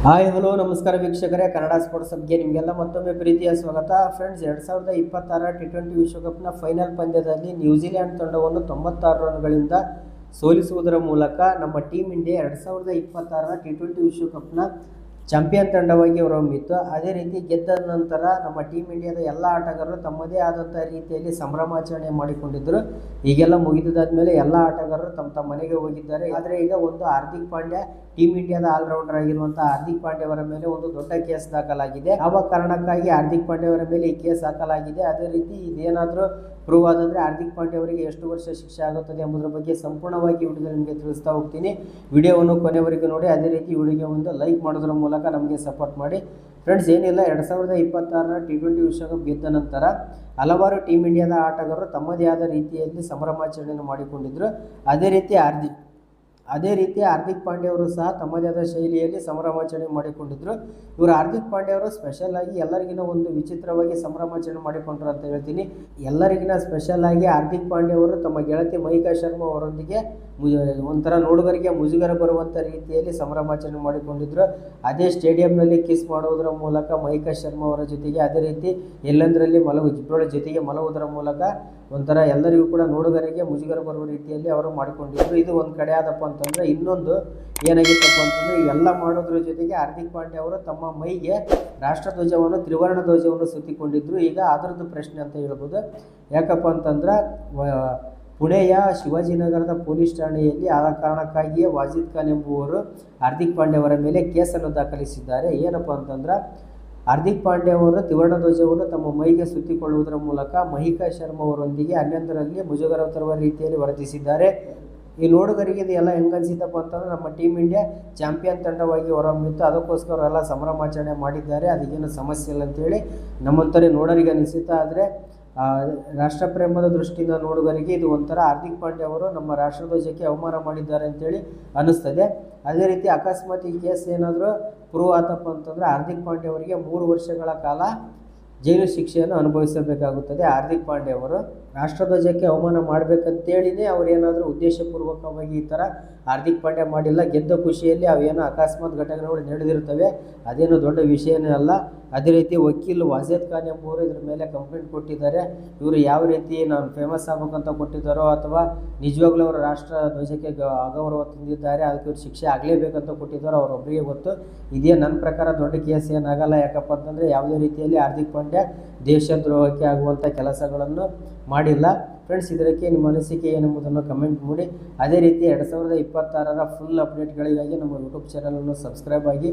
Hi hello ನಮಸ್ಕಾರ ವೀಕ್ಷಕರೇ, Kannada sports ಹಬ್ಗೆ ನಿಮಗೆಲ್ಲ ಮತ್ತೊಮ್ಮೆ ಪ್ರೀತಿಯ ಸ್ವಾಗತ. ಫ್ರೆಂಡ್ಸ್, 2026 T20 ವಿಶ್ವಕಪ್ನ ಫೈನಲ್ ಪಂದ್ಯದಲ್ಲಿ ನ್ಯೂಜಿಲೆಂಡ್ ತಂಡವನ್ನು 96 ರನ್ಗಳಿಂದ ಸೋಲಿಸುವುದರ ಮೂಲಕ ನಮ್ಮ ಟೀಮ್ ಇಂಡಿಯಾ 2026 T20 ವಿಶ್ವಕಪ್ನ ಚಾಂಪಿಯನ್ ತಂಡವಾಗಿ ಹೊರಹೊಮ್ಮಿತ್ತು. ಅದೇ ರೀತಿ ಗೆದ್ದ ನಂತರ ನಮ್ಮ ಟೀಮ್ ಇಂಡಿಯಾದ ಎಲ್ಲ ಆಟಗಾರರು ತಮ್ಮದೇ ಆದಂಥ ರೀತಿಯಲ್ಲಿ ಸಂಭ್ರಮಾಚರಣೆ ಮಾಡಿಕೊಂಡಿದ್ದರು. ಈಗೆಲ್ಲ ಮುಗಿದಾದ್ಮೇಲೆ ಎಲ್ಲ ಆಟಗಾರರು ತಮ್ಮ ಮನೆಗೆ ಹೋಗಿದ್ದಾರೆ. ಆದರೆ ಈಗ ಒಂದು ಹಾರ್ದಿಕ್ ಪಾಂಡ್ಯ, ಟೀಮ್ ಇಂಡಿಯಾದ ಆಲ್ರೌಂಡರ್ ಆಗಿರುವಂತಹ ಹಾರ್ದಿಕ್ ಪಾಂಡ್ಯ ಅವರ ಮೇಲೆ ಒಂದು ದೊಡ್ಡ ಕೇಸ್ ದಾಖಲಾಗಿದೆ. ಯಾವ ಕಾರಣಕ್ಕಾಗಿ ಹಾರ್ದಿಕ್ ಪಾಂಡ್ಯ ಅವರ ಮೇಲೆ ಈ ಕೇಸ್ ಹಾಕಲಾಗಿದೆ, ಅದೇ ರೀತಿ ಇದೇನಾದರೂ ಪ್ರೂವ್ ಆದಂದರೆ ಹಾರ್ದಿಕ್ ಪಾಂಡ್ಯ ಅವರಿಗೆ ಎಷ್ಟು ವರ್ಷ ಶಿಕ್ಷೆ ಆಗುತ್ತದೆ ಎಂಬುದರ ಬಗ್ಗೆ ಸಂಪೂರ್ಣವಾಗಿ ವಿಡಿಯೋದಲ್ಲಿ ನಿಮಗೆ ತಿಳಿಸ್ತಾ ಹೋಗ್ತೀನಿ. ವಿಡಿಯೋವನ್ನು ಕೊನೆವರೆಗೂ ನೋಡಿ. ಅದೇ ರೀತಿ ವಿಡಿಯೋಗೆ ಒಂದು ಲೈಕ್ ಮಾಡೋದ್ರ ಮೂಲಕ ನಮಗೆ ಸಪೋರ್ಟ್ ಮಾಡಿ. ಫ್ರೆಂಡ್ಸ್, ಏನಿಲ್ಲ, 2026 T20 ವಿಶ್ವಕಪ್ ಗೆದ್ದ ನಂತರ ಹಲವಾರು ಟೀಮ್ ಇಂಡಿಯಾದ ಆಟಗಾರರು ತಮ್ಮದೇ ಆದ ರೀತಿಯಲ್ಲಿ ಸಂಭ್ರಮಾಚರಣೆಯನ್ನು ಮಾಡಿಕೊಂಡಿದ್ದರು. ಅದೇ ರೀತಿ ಹಾರ್ದಿಕ್ ಪಾಂಡ್ಯ ಅವರು ಸಹ ತಮ್ಮದೇ ಆದ ಶೈಲಿಯಲ್ಲಿ ಸಂಭ್ರಮಾಚರಣೆ ಮಾಡಿಕೊಂಡಿದ್ದರು. ಇವರು ಹಾರ್ದಿಕ್ ಪಾಂಡ್ಯ ಅವರು ಸ್ಪೆಷಲ್ ಆಗಿ ಎಲ್ಲರಿಗಿನ ಒಂದು ವಿಚಿತ್ರವಾಗಿ ಸಂಭ್ರಮಾಚರಣೆ ಮಾಡಿಕೊಂಡ್ರು ಅಂತ ಹೇಳ್ತೀನಿ. ಎಲ್ಲರಿಗಿನ ಸ್ಪೆಷಲ್ ಆಗಿ ಹಾರ್ದಿಕ್ ಪಾಂಡ್ಯ ಅವರು ತಮ್ಮ ಗೆಳತಿ ಮಹಿಕಾ ಶರ್ಮಾ ಅವರೊಂದಿಗೆ ಒಂಥರ ನೋಡುಗರಿಗೆ ಮುಜುಗರ ಬರುವಂಥ ರೀತಿಯಲ್ಲಿ ಸಂಭ್ರಮಾಚರಣೆ ಮಾಡಿಕೊಂಡಿದ್ದರು. ಅದೇ ಸ್ಟೇಡಿಯಂನಲ್ಲಿ ಕಿಸ್ ಮಾಡುವುದರ ಮೂಲಕ ಮಹಿಕಾ ಶರ್ಮಾ ಅವರ ಜೊತೆಗೆ, ಅದೇ ರೀತಿ ಎಲ್ಲೆಂದರಲ್ಲಿ ಇಬ್ಬರ ಜೊತೆಗೆ ಮಲಗುವುದರ ಮೂಲಕ ಒಂಥರ ಎಲ್ಲರಿಗೂ ಕೂಡ ನೋಡುಗರಿಗೆ ಮುಜುಗರ ಬರುವ ರೀತಿಯಲ್ಲಿ ಅವರು ಮಾಡಿಕೊಂಡಿದ್ದರು. ಇದು ಒಂದು ಕಡೆ ಆದಪ್ಪ ಅಂತಂದರೆ, ಇನ್ನೊಂದು ಏನಾಗಿತ್ತಪ್ಪ ಅಂತಂದರೆ, ಇವೆಲ್ಲ ಮಾಡೋದ್ರ ಜೊತೆಗೆ ಹಾರ್ದಿಕ್ ಪಾಂಡ್ಯ ಅವರು ತಮ್ಮ ಮೈಗೆ ರಾಷ್ಟ್ರಧ್ವಜವನ್ನು, ತ್ರಿವರ್ಣ ಧ್ವಜವನ್ನು ಸುತ್ತಿಕೊಂಡಿದ್ದರು. ಈಗ ಅದರದ್ದು ಪ್ರಶ್ನೆ ಅಂತ ಹೇಳ್ಬೋದು. ಯಾಕಪ್ಪ ಅಂತಂದ್ರೆ, ಪುಣೆಯ ಶಿವಾಜಿನಗರದ ಪೊಲೀಸ್ ಠಾಣೆಯಲ್ಲಿ ಆ ಕಾರಣಕ್ಕಾಗಿಯೇ ವಾಜಿದ್ ಖಾನ್ ಎಂಬುವರು ಹಾರ್ದಿಕ್ ಪಾಂಡ್ಯ ಅವರ ಮೇಲೆ ಕೇಸನ್ನು ದಾಖಲಿಸಿದ್ದಾರೆ. ಏನಪ್ಪ ಅಂತಂದ್ರೆ, ಹಾರ್ದಿಕ್ ಪಾಂಡ್ಯ ಅವರು ತ್ರಿವರ್ಣ ಧ್ವಜವನ್ನು ತಮ್ಮ ಮೈಗೆ ಸುತ್ತಿಕೊಳ್ಳುವುದರ ಮೂಲಕ ಮಹಿಕಾ ಶರ್ಮಾ ಅವರೊಂದಿಗೆ ಅನ್ಯಂತರಲ್ಲಿ ಮುಜುಗರ ತರುವ ರೀತಿಯಲ್ಲಿ ವರ್ತಿಸಿದ್ದಾರೆ. ಈ ನೋಡುಗರಿಗೆ ಇದು ಎಲ್ಲ ಹೆಂಗೆ ಅನಿಸಿತಪ್ಪ ಅಂತಂದ್ರೆ, ನಮ್ಮ ಟೀಮ್ ಇಂಡಿಯಾ ಚಾಂಪಿಯನ್ ತಂಡವಾಗಿ ಹೊರಹೊಮ್ಮಿತ್ತು, ಅದಕ್ಕೋಸ್ಕರ ಅವರೆಲ್ಲ ಸಂಭ್ರಮಾಚರಣೆ ಮಾಡಿದ್ದಾರೆ, ಅದಕ್ಕೇನು ಸಮಸ್ಯೆ ಇಲ್ಲ ಅಂತೇಳಿ ನಮ್ಮಂಥವರೇ ನೋಡೋರಿಗೆ ಅನಿಸುತ್ತಾ. ಆದರೆ ರಾಷ್ಟ್ರಪ್ರೇಮದ ದೃಷ್ಟಿಯಿಂದ ನೋಡುಗರಿಗೆ ಇದು ಒಂಥರ ಹಾರ್ದಿಕ್ ಪಾಂಡ್ಯ ಅವರು ನಮ್ಮ ರಾಷ್ಟ್ರಧ್ವಜಕ್ಕೆ ಅವಮಾನ ಮಾಡಿದ್ದಾರೆ ಅಂತೇಳಿ ಅನ್ನಿಸ್ತದೆ. ಅದೇ ರೀತಿ ಅಕಸ್ಮಾತ್ ಈ ಕೇಸ್ ಏನಾದರೂ ಪ್ರೂವ್ ಆತಪ್ಪ ಅಂತಂದರೆ, ಹಾರ್ದಿಕ್ ಪಾಂಡ್ಯ ಅವರಿಗೆ 3 ವರ್ಷಗಳ ಕಾಲ ಜೈಲು ಶಿಕ್ಷೆಯನ್ನು ಅನುಭವಿಸಬೇಕಾಗುತ್ತದೆ. ಹಾರ್ದಿಕ್ ಪಾಂಡ್ಯ ಅವರು ರಾಷ್ಟ್ರಧ್ವಜಕ್ಕೆ ಅವಮಾನ ಮಾಡಬೇಕಂತೇಳಿನೇ ಅವರೇನಾದರೂ ಉದ್ದೇಶಪೂರ್ವಕವಾಗಿ ಈ ಥರ ಹಾರ್ದಿಕ್ ಪಾಂಡ್ಯ ಮಾಡಿಲ್ಲ. ಗೆದ್ದ ಖುಷಿಯಲ್ಲಿ ಅವೇನೋ ಅಕಸ್ಮಾತ್ ಘಟನೆಗಳು ನಡೆದಿರ್ತವೆ, ಅದೇನು ದೊಡ್ಡ ವಿಷಯನೇ ಅಲ್ಲ. ಅದೇ ರೀತಿ ವಕೀಲ ವಾಜಿದ್ ಖಾನ್ ಎಂಬುವರು ಇದ್ರ ಮೇಲೆ ಕಂಪ್ಲೇಂಟ್ ಕೊಟ್ಟಿದ್ದಾರೆ. ಇವರು ಯಾವ ರೀತಿ ನಾನು ಫೇಮಸ್ ಆಗ್ಬೇಕಂತ ಕೊಟ್ಟಿದ್ದಾರೋ ಅಥವಾ ನಿಜವಾಗ್ಲೂ ಅವರ ರಾಷ್ಟ್ರ ಧ್ವಜಕ್ಕೆ ಅಗೌರವ ತಂದಿದ್ದಾರೆ, ಅದಕ್ಕೆ ಇವ್ರು ಶಿಕ್ಷೆ ಆಗಲೇಬೇಕಂತ ಕೊಟ್ಟಿದ್ದಾರೋ ಅವರೊಬ್ಬರಿಗೆ ಗೊತ್ತು. ಇದೇ ನನ್ನ ಪ್ರಕಾರ ದೊಡ್ಡ ಕೇಸ್ ಏನಾಗಲ್ಲ. ಯಾಕಪ್ಪ ಅಂತಂದರೆ, ಯಾವುದೇ ರೀತಿಯಲ್ಲಿ ಹಾರ್ದಿಕ್ ಪಾಂಡ್ಯ ದೇಶದ್ರೋಹಕ್ಕೆ ಆಗುವಂಥ ಕೆಲಸಗಳನ್ನು ಮಾಡಿಲ್ಲ. ಫ್ರೆಂಡ್ಸ್, ಇದಕ್ಕೆ ನಿಮ್ಮ ಅನಿಸಿಕೆ ಏನೆಂಬುದನ್ನು ಕಮೆಂಟ್ ಮಾಡಿ. ಅದೇ ರೀತಿ 2026 ಫುಲ್ ಅಪ್ಡೇಟ್ಗಳಿಗಾಗಿ ನಮ್ಮ ಯೂಟ್ಯೂಬ್ ಚಾನಲನ್ನು ಸಬ್ಸ್ಕ್ರೈಬ್ ಆಗಿ.